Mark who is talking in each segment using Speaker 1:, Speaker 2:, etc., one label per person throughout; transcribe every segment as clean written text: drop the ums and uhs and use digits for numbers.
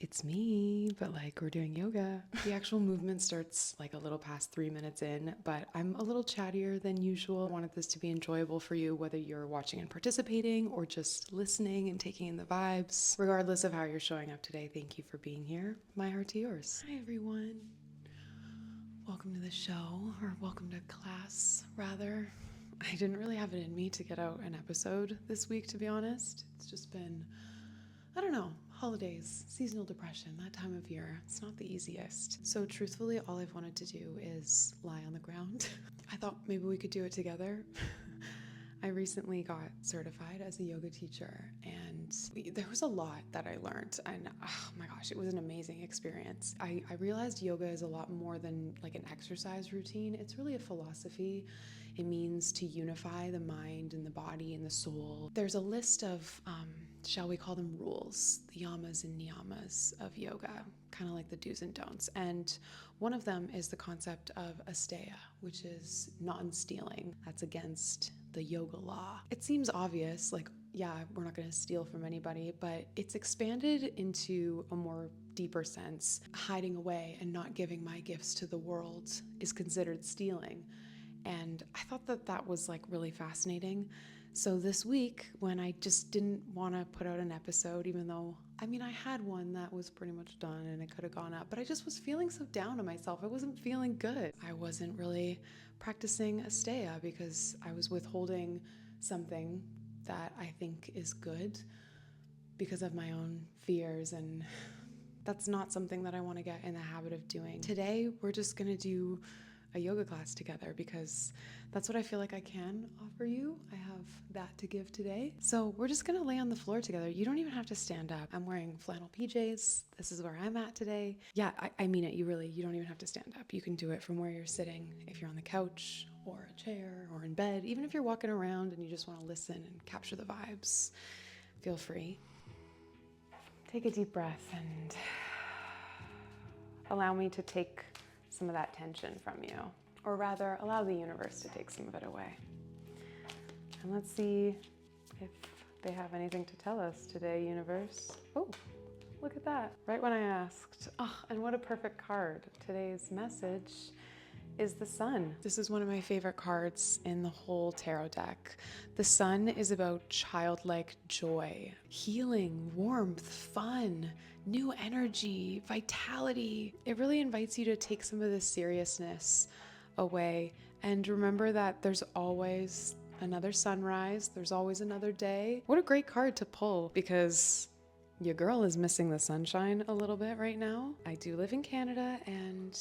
Speaker 1: it's me, but like we're doing yoga. The actual movement starts like a little past 3 minutes in, but I'm a little chattier than usual. I wanted this to be enjoyable for you, whether you're watching and participating or just listening and taking in the vibes. Regardless of how you're showing up today, thank you for being here. My heart to yours. Hi, everyone. Welcome to the show, or welcome to class, rather. I didn't really have it in me to get out an episode this week, to be honest. It's just been, I don't know, holidays, seasonal depression, that time of year. It's not the easiest. So truthfully, all I've wanted to do is lie on the ground. I thought maybe we could do it together. I recently got certified as a yoga teacher, and there was a lot that I learned, and oh my gosh, it was an amazing experience. I realized yoga is a lot more than like an exercise routine. It's really a philosophy. It means to unify the mind and the body and the soul. There's a list of, shall we call them rules, the yamas and niyamas of yoga, kind of like the do's and don'ts. And one of them is the concept of asteya, which is non-stealing. That's against the yoga law. It seems obvious, like, yeah, we're not going to steal from anybody, but it's expanded into a more deeper sense. Hiding away and not giving my gifts to the world is considered stealing. And I thought that that was like really fascinating. So this week, when I just didn't want to put out an episode, even though, I mean, I had one that was pretty much done and it could have gone up, but I just was feeling so down on myself. I wasn't feeling good. I wasn't really practicing asteya because I was withholding something that I think is good because of my own fears, and that's not something that I want to get in the habit of doing. Today, we're just going to do a yoga class together because that's what I feel like I can offer you. I have that to give today. So we're just gonna lay on the floor together. You don't even have to stand up. I'm wearing flannel PJs. This is where I'm at today. Yeah, I mean it. You don't even have to stand up. You can do it from where you're sitting. If you're on the couch or a chair or in bed, even if you're walking around and you just want to listen and capture the vibes, feel free. Take a deep breath and allow me to take some of that tension from you, or rather allow the universe to take some of it away. And let's see if they have anything to tell us today, universe. Oh, look at that. Right when I asked. Oh, and what a perfect card. Today's message is the sun. This is one of my favorite cards in the whole tarot deck. The sun is about childlike joy, healing, warmth, fun, new energy, vitality. It really invites you to take some of the seriousness away and remember that there's always another sunrise, there's always another day. What a great card to pull, because your girl is missing the sunshine a little bit right now. I do live in Canada and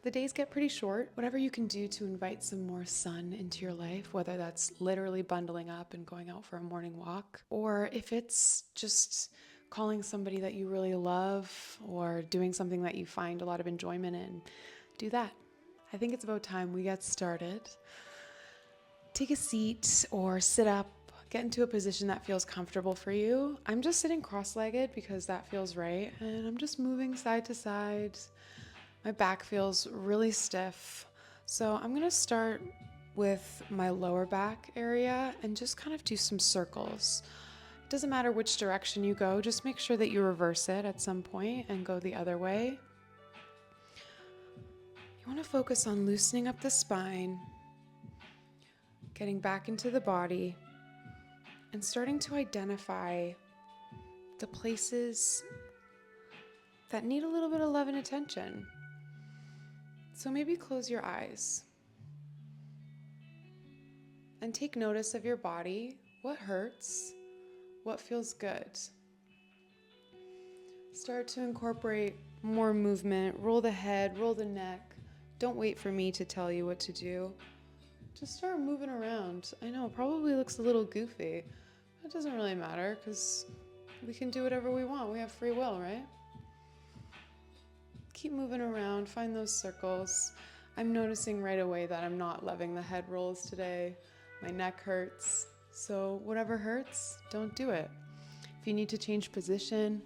Speaker 1: the days get pretty short. Whatever you can do to invite some more sun into your life, whether that's literally bundling up and going out for a morning walk, or if it's just calling somebody that you really love or doing something that you find a lot of enjoyment in, do that. I think it's about time we get started. Take a seat or sit up, get into a position that feels comfortable for you. I'm just sitting cross-legged because that feels right, and I'm just moving side to side. My back feels really stiff. So I'm gonna start with my lower back area and just kind of do some circles. It doesn't matter which direction you go, just make sure that you reverse it at some point and go the other way. You wanna focus on loosening up the spine, getting back into the body, and starting to identify the places that need a little bit of love and attention. So maybe close your eyes and take notice of your body. What hurts? What feels good? Start to incorporate more movement. Roll the head, roll the neck. Don't wait for me to tell you what to do. Just start moving around. I know it probably looks a little goofy. It doesn't really matter because we can do whatever we want. We have free will, right? Keep moving around, find those circles. I'm noticing right away that I'm not loving the head rolls today. My neck hurts. So whatever hurts, don't do it. If you need to change position,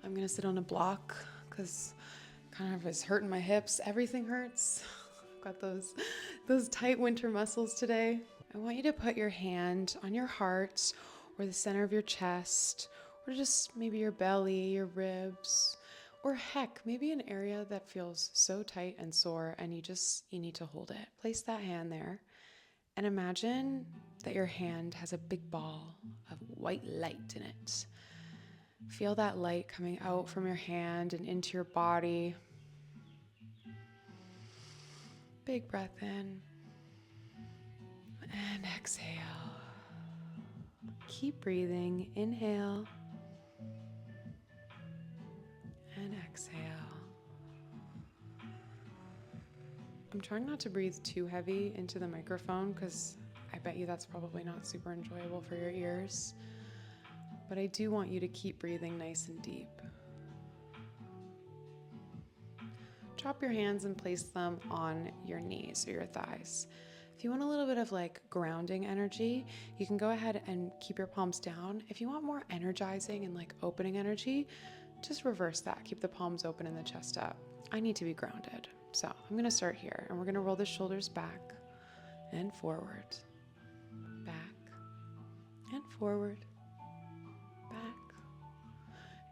Speaker 1: I'm gonna sit on a block because kind of is hurting my hips. Everything hurts. I've got those tight winter muscles today. I want you to put your hand on your heart or the center of your chest, or just maybe your belly, your ribs. Or heck, maybe an area that feels so tight and sore and you need to hold it. Place that hand there and imagine that your hand has a big ball of white light in it. Feel that light coming out from your hand and into your body. Big breath in and exhale. Keep breathing. Inhale and exhale. I'm trying not to breathe too heavy into the microphone because I bet you that's probably not super enjoyable for your ears. But I do want you to keep breathing nice and deep. Drop your hands and place them on your knees or your thighs. If you want a little bit of like grounding energy, you can go ahead and keep your palms down. If you want more energizing and like opening energy, just reverse that. Keep the palms open and the chest up. I need to be grounded. So I'm going to start here and we're going to roll the shoulders back and forward, back and forward, back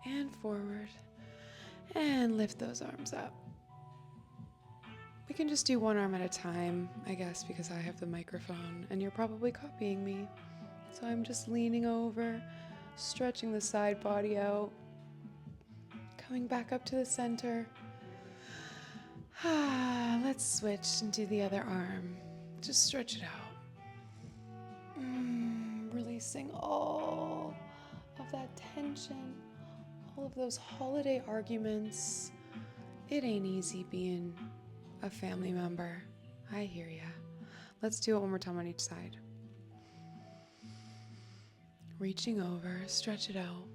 Speaker 1: and forward, and lift those arms up. We can just do one arm at a time, I guess, because I have the microphone and you're probably copying me. So I'm just leaning over, stretching the side body out, coming back up to the center. Let's switch and do the other arm. Just stretch it out. Releasing all of that tension, all of those holiday arguments. It ain't easy being a family member. I hear ya. Let's do it one more time on each side. Reaching over, stretch it out.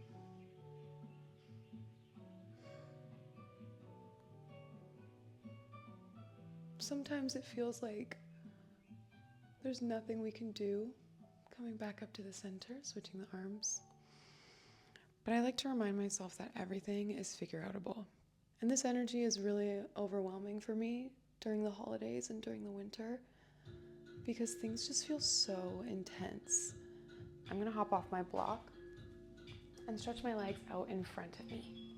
Speaker 1: Sometimes it feels like there's nothing we can do. Coming back up to the center, switching the arms. But I like to remind myself that everything is figure-outable. And this energy is really overwhelming for me during the holidays and during the winter because things just feel so intense. I'm gonna hop off my block and stretch my legs out in front of me.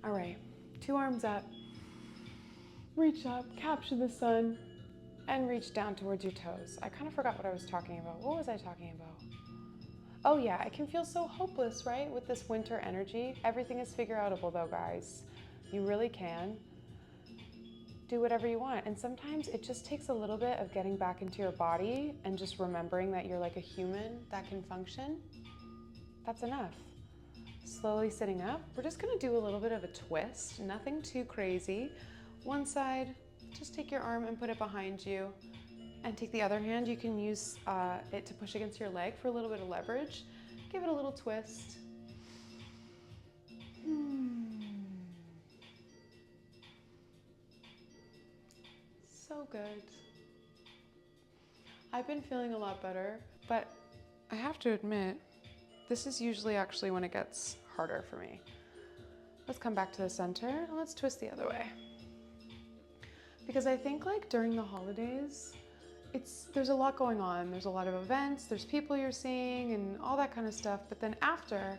Speaker 1: All right, 2 arms up. Reach up, capture the sun, and reach down towards your toes. I kind of forgot what I was talking about. What was I talking about? Oh yeah, it can feel so hopeless, right? With this winter energy. Everything is figure-outable though, guys. You really can do whatever you want. And sometimes it just takes a little bit of getting back into your body and just remembering that you're like a human that can function. That's enough. Slowly sitting up. We're just gonna do a little bit of a twist, nothing too crazy. One side, just take your arm and put it behind you. And take the other hand, you can use it to push against your leg for a little bit of leverage. Give it a little twist. So good. I've been feeling a lot better, but I have to admit, this is usually actually when it gets harder for me. Let's come back to the center and let's twist the other way. Because I think like during the holidays, there's a lot going on. There's a lot of events, there's people you're seeing and all that kind of stuff. But then after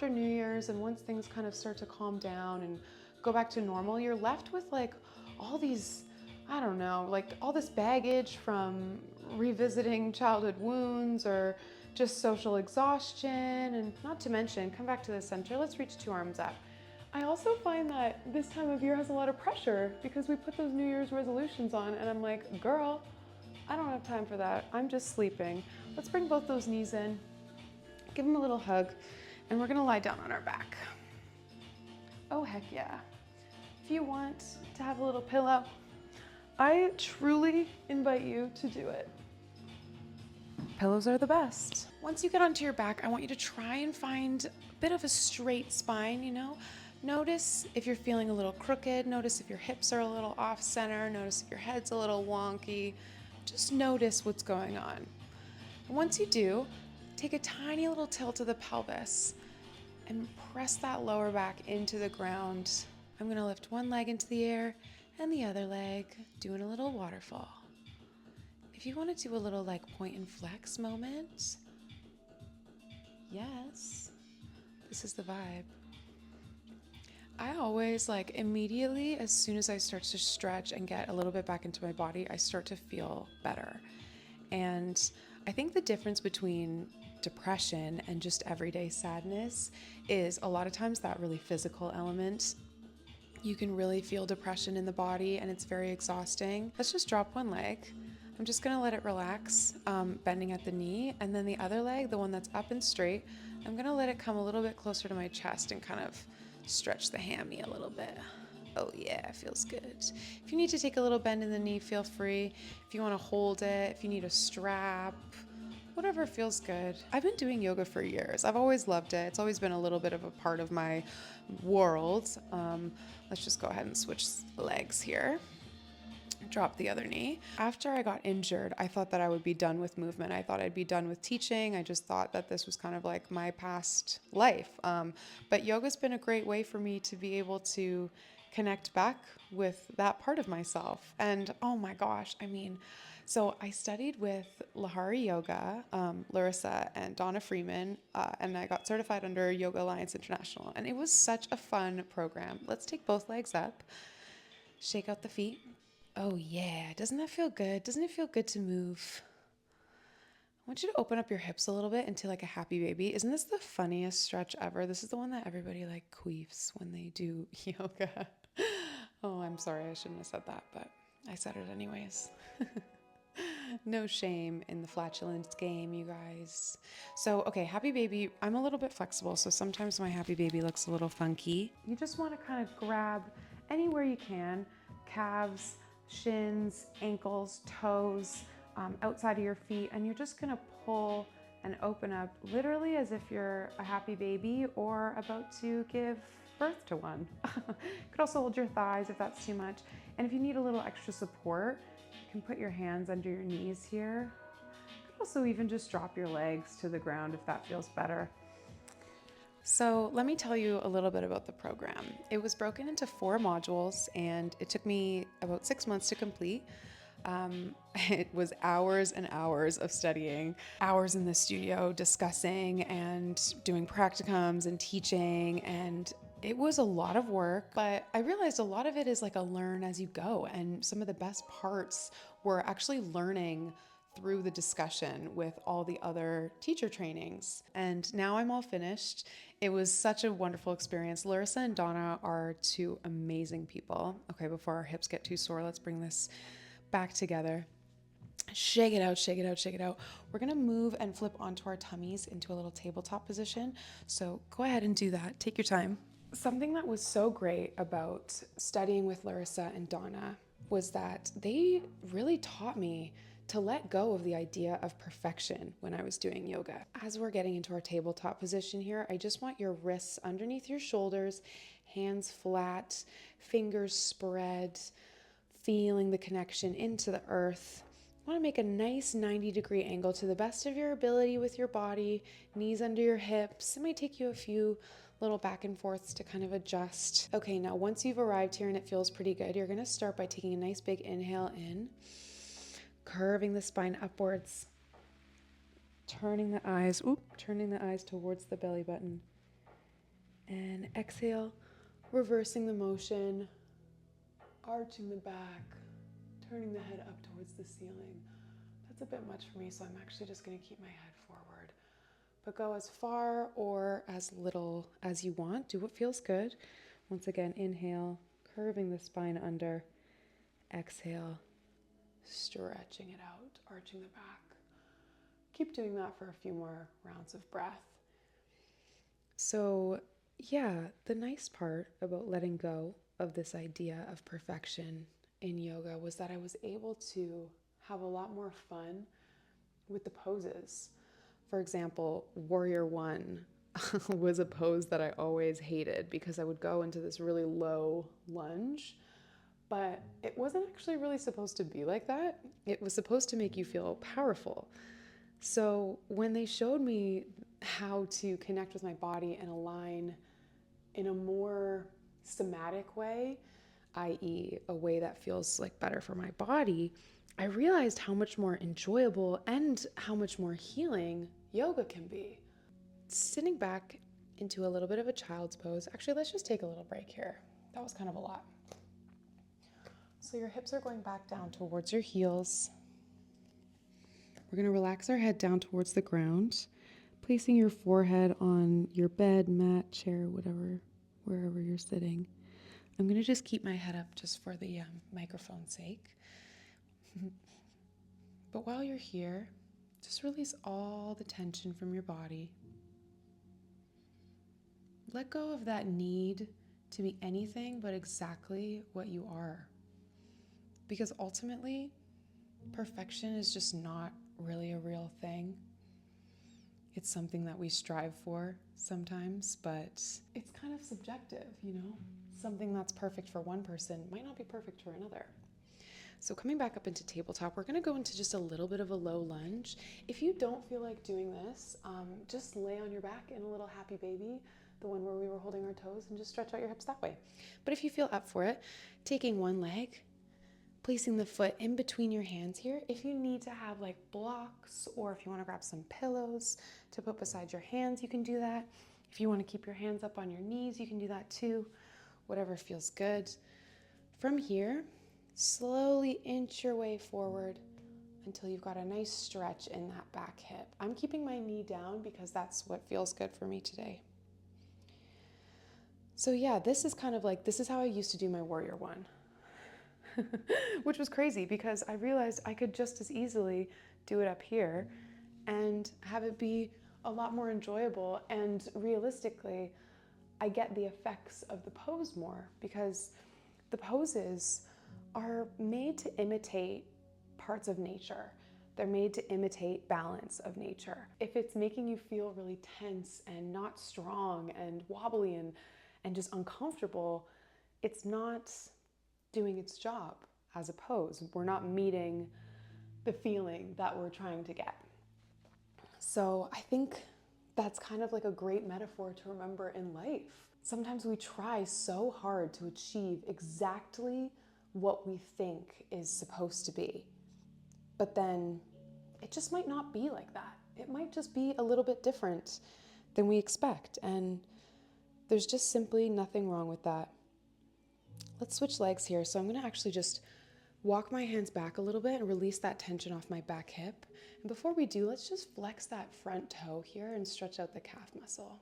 Speaker 1: New Year's and once things kind of start to calm down and go back to normal, you're left with like all these, I don't know, like all this baggage from revisiting childhood wounds or just social exhaustion. And not to mention, come back to the center, let's reach 2 arms up. I also find that this time of year has a lot of pressure because we put those New Year's resolutions on and I'm like, girl, I don't have time for that. I'm just sleeping. Let's bring both those knees in, give them a little hug, and we're gonna lie down on our back. Oh, heck yeah. If you want to have a little pillow, I truly invite you to do it. Pillows are the best. Once you get onto your back, I want you to try and find a bit of a straight spine, you know? Notice if you're feeling a little crooked, notice if your hips are a little off center, notice if your head's a little wonky. Just notice what's going on. And once you do, take a tiny little tilt of the pelvis and press that lower back into the ground. I'm gonna lift one leg into the air and the other leg, doing a little waterfall. If you wanna do a little like point and flex moment, yes, this is the vibe. I always like immediately as soon as I start to stretch and get a little bit back into my body, I start to feel better. And I think the difference between depression and just everyday sadness is a lot of times that really physical element. You can really feel depression in the body and it's very exhausting. Let's just drop one leg. I'm just gonna let it relax, bending at the knee, and then the other leg, the one that's up and straight, I'm gonna let it come a little bit closer to my chest and kind of stretch the hammy a little bit. Oh yeah, it feels good. If you need to take a little bend in the knee, feel free. If you wanna hold it, if you need a strap, whatever feels good. I've been doing yoga for years. I've always loved it. It's always been a little bit of a part of my world. Let's just go ahead and switch legs here. Drop the other knee. After I got injured, I thought that I would be done with movement. I thought I'd be done with teaching. I just thought that this was kind of like my past life. But yoga's been a great way for me to be able to connect back with that part of myself. And oh my gosh, I mean, so I studied with lahariyoga, Larissa and Donna Freeman, and I got certified under Yoga Alliance International. And it was such a fun program. Let's take both legs up, shake out the feet. Oh yeah, doesn't that feel good? Doesn't it feel good to move? I want you to open up your hips a little bit into like a happy baby. Isn't this the funniest stretch ever? This is the one that everybody like queefs when they do yoga. Oh, I'm sorry, I shouldn't have said that, but I said it anyways. No shame in the flatulence game, you guys. So, okay, happy baby. I'm a little bit flexible, so sometimes my happy baby looks a little funky. You just want to kind of grab anywhere you can, calves, shins, ankles, toes, outside of your feet, and you're just gonna pull and open up literally as if you're a happy baby or about to give birth to one. You could also hold your thighs if that's too much. And if you need a little extra support, you can put your hands under your knees here. You could also even just drop your legs to the ground if that feels better. So let me tell you a little bit about the program. It was broken into 4 modules and it took me about 6 months to complete. It was hours and hours of studying, hours in the studio discussing and doing practicums and teaching, and it was a lot of work, but I realized a lot of it is like a learn as you go, and some of the best parts were actually learning through the discussion with all the other teacher trainings. And now I'm all finished. It was such a wonderful experience. Larissa and Donna are 2 amazing people. Okay, before our hips get too sore, let's bring this back together. Shake it out, shake it out, shake it out. We're gonna move and flip onto our tummies into a little tabletop position. So go ahead and do that. Take your time. Something that was so great about studying with Larissa and Donna was that they really taught me to let go of the idea of perfection when I was doing yoga. As we're getting into our tabletop position here, I just want your wrists underneath your shoulders, hands flat, fingers spread, feeling the connection into the earth. You want to make a nice 90-degree angle to the best of your ability with your body, knees under your hips. It might take you a few little back and forths to kind of adjust. Okay, now once you've arrived here and it feels pretty good, you're going to start by taking a nice big inhale in, curving the spine upwards, turning the eyes towards the belly button, and exhale, reversing the motion, arching the back, turning the head up towards the ceiling. That's a bit much for me, so I'm actually just going to keep my head forward. But go as far or as little as you want. Do what feels good. Once again, inhale, curving the spine under. Exhale, stretching it out, arching the back. Keep doing that for a few more rounds of breath. So yeah, the nice part about letting go of this idea of perfection in yoga was that I was able to have a lot more fun with the poses. For example, Warrior One was a pose that I always hated because I would go into this really low lunge, but it wasn't actually really supposed to be like that. It was supposed to make you feel powerful. So when they showed me how to connect with my body and align in a more somatic way, i.e. a way that feels like better for my body, I realized how much more enjoyable and how much more healing yoga can be. Sitting back into a little bit of a child's pose. Actually, let's just take a little break here. That was kind of a lot. So your hips are going back down towards your heels. We're going to relax our head down towards the ground, placing your forehead on your bed, mat, chair, whatever, wherever you're sitting. I'm going to just keep my head up just for the microphone's sake. But while you're here, just release all the tension from your body. Let go of that need to be anything but exactly what you are. Because ultimately, perfection is just not really a real thing. It's something that we strive for sometimes, but it's kind of subjective, you know? Something that's perfect for one person might not be perfect for another. So coming back up into tabletop, we're gonna go into just a little bit of a low lunge. If you don't feel like doing this, just lay on your back in a little happy baby, the one where we were holding our toes, and just stretch out your hips that way. But if you feel up for it, taking one leg, placing the foot in between your hands here. If you need to have like blocks, or if you want to grab some pillows to put beside your hands, you can do that. If you want to keep your hands up on your knees, you can do that too. Whatever feels good. From here, slowly inch your way forward until you've got a nice stretch in that back hip. I'm keeping my knee down because that's what feels good for me today. So yeah, this is how I used to do my warrior one. Which was crazy because I realized I could just as easily do it up here and have it be a lot more enjoyable, and realistically, I get the effects of the pose more because the poses are made to imitate parts of nature. They're made to imitate balance of nature. If it's making you feel really tense and not strong and wobbly and just uncomfortable, it's not doing its job as a pose. We're not meeting the feeling that we're trying to get. So I think that's kind of like a great metaphor to remember in life. Sometimes we try so hard to achieve exactly what we think is supposed to be, but then it just might not be like that. It might just be a little bit different than we expect, and there's just simply nothing wrong with that. Let's switch legs here. So I'm going to actually just walk my hands back a little bit and release that tension off my back hip. And before we do, let's just flex that front toe here and stretch out the calf muscle.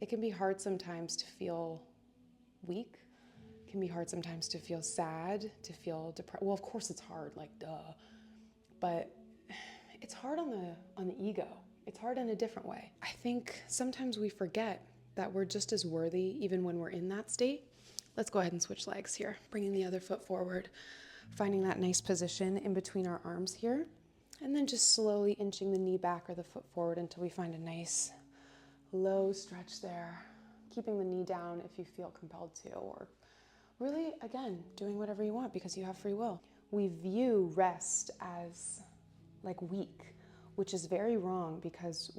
Speaker 1: It can be hard sometimes to feel weak. It can be hard sometimes to feel sad, to feel depressed. Well, of course it's hard, like duh. But it's hard on the ego. It's hard in a different way. I think sometimes we forget that we're just as worthy even when we're in that state. Let's go ahead and switch legs here. Bringing the other foot forward, finding that nice position in between our arms here, and then just slowly inching the knee back or the foot forward until we find a nice low stretch there. Keeping the knee down if you feel compelled to, or really, again, doing whatever you want because you have free will. We view rest as like weak, which is very wrong because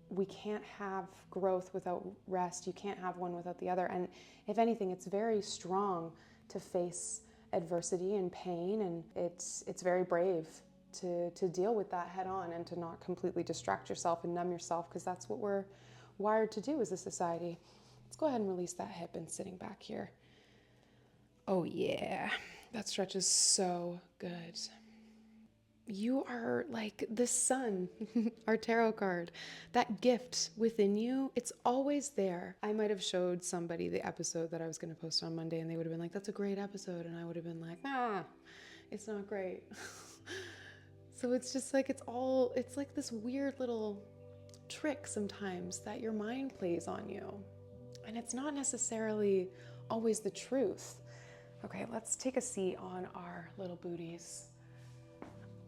Speaker 1: we can't have growth without rest. You can't have one without the other. And if anything, it's very strong to face adversity and pain, and it's very brave to deal with that head on and to not completely distract yourself and numb yourself, because that's what we're wired to do as a society. Let's go ahead and release that hip and sitting back here. Oh yeah, that stretch is so good. You are like the sun, our tarot card. That gift within you, it's always there. I might have showed somebody the episode that I was going to post on Monday, and they would have been like, that's a great episode. And I would have been like, it's not great. So it's just like, it's like this weird little trick sometimes that your mind plays on you. And it's not necessarily always the truth. Okay, let's take a seat on our little booties.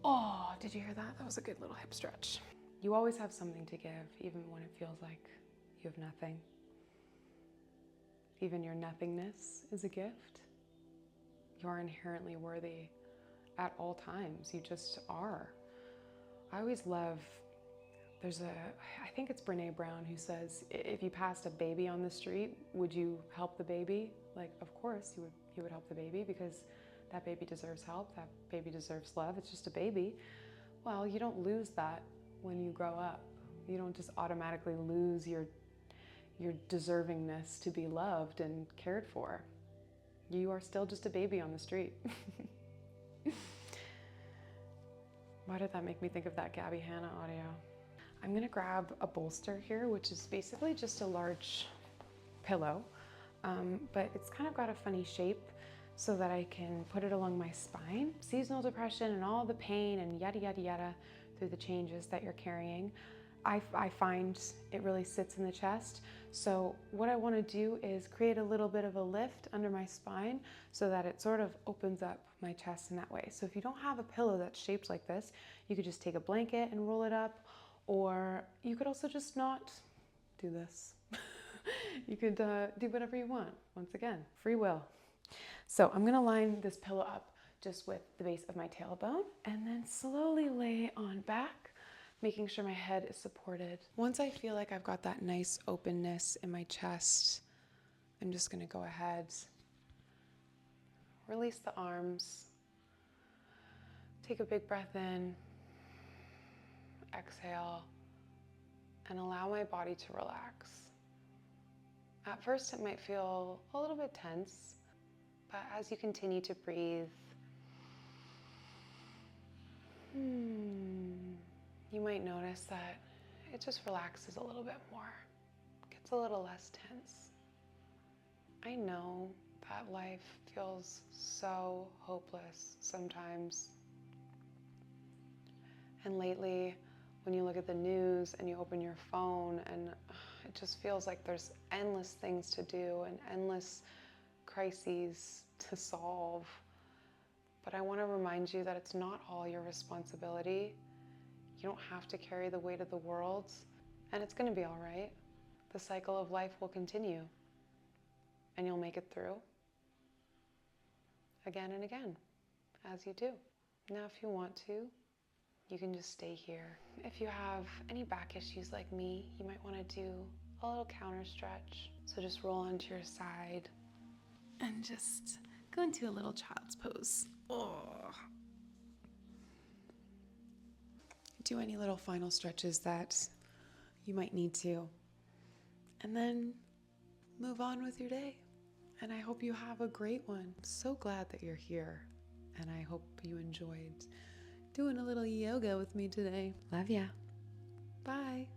Speaker 1: Oh, did you hear that? That was a good little hip stretch. You always have something to give, even when it feels like you have nothing. Even your nothingness is a gift. You are inherently worthy at all times. You just are. I always love, I think it's Brene Brown who says, if you passed a baby on the street, would you help the baby? Like, of course you would help the baby, because that baby deserves help. That baby deserves love. It's just a baby. Well, you don't lose that when you grow up. You don't just automatically lose your deservingness to be loved and cared for. You are still just a baby on the street. Why did that make me think of that Gabby Hanna audio? I'm gonna grab a bolster here, which is basically just a large pillow, but it's kind of got a funny shape so that I can put it along my spine. Seasonal depression and all the pain and yada, yada, yada through the changes that you're carrying, I find it really sits in the chest. So what I want to do is create a little bit of a lift under my spine so that it sort of opens up my chest in that way. So if you don't have a pillow that's shaped like this, you could just take a blanket and roll it up, or you could also just not do this. You could do whatever you want. Once again, free will. So I'm gonna line this pillow up just with the base of my tailbone and then slowly lay on back, making sure my head is supported. Once I feel like I've got that nice openness in my chest, I'm just gonna go ahead, release the arms, take a big breath in, exhale, and allow my body to relax. At first it might feel a little bit tense, but as you continue to breathe, you might notice that it just relaxes a little bit more, gets a little less tense. I know that life feels so hopeless sometimes. And lately, when you look at the news and you open your phone, and it just feels like there's endless things to do and endless crises to solve. But I want to remind you that it's not all your responsibility. You don't have to carry the weight of the world, and it's going to be all right. The cycle of life will continue, and you'll make it through again and again, as you do. Now, if you want to, you can just stay here. If you have any back issues like me, you might want to do a little counter stretch. So just roll onto your side and just go into a little child's pose. Oh. Do any little final stretches that you might need to, and then move on with your day. And I hope you have a great one. So glad that you're here, and I hope you enjoyed doing a little yoga with me today. Love ya. Bye.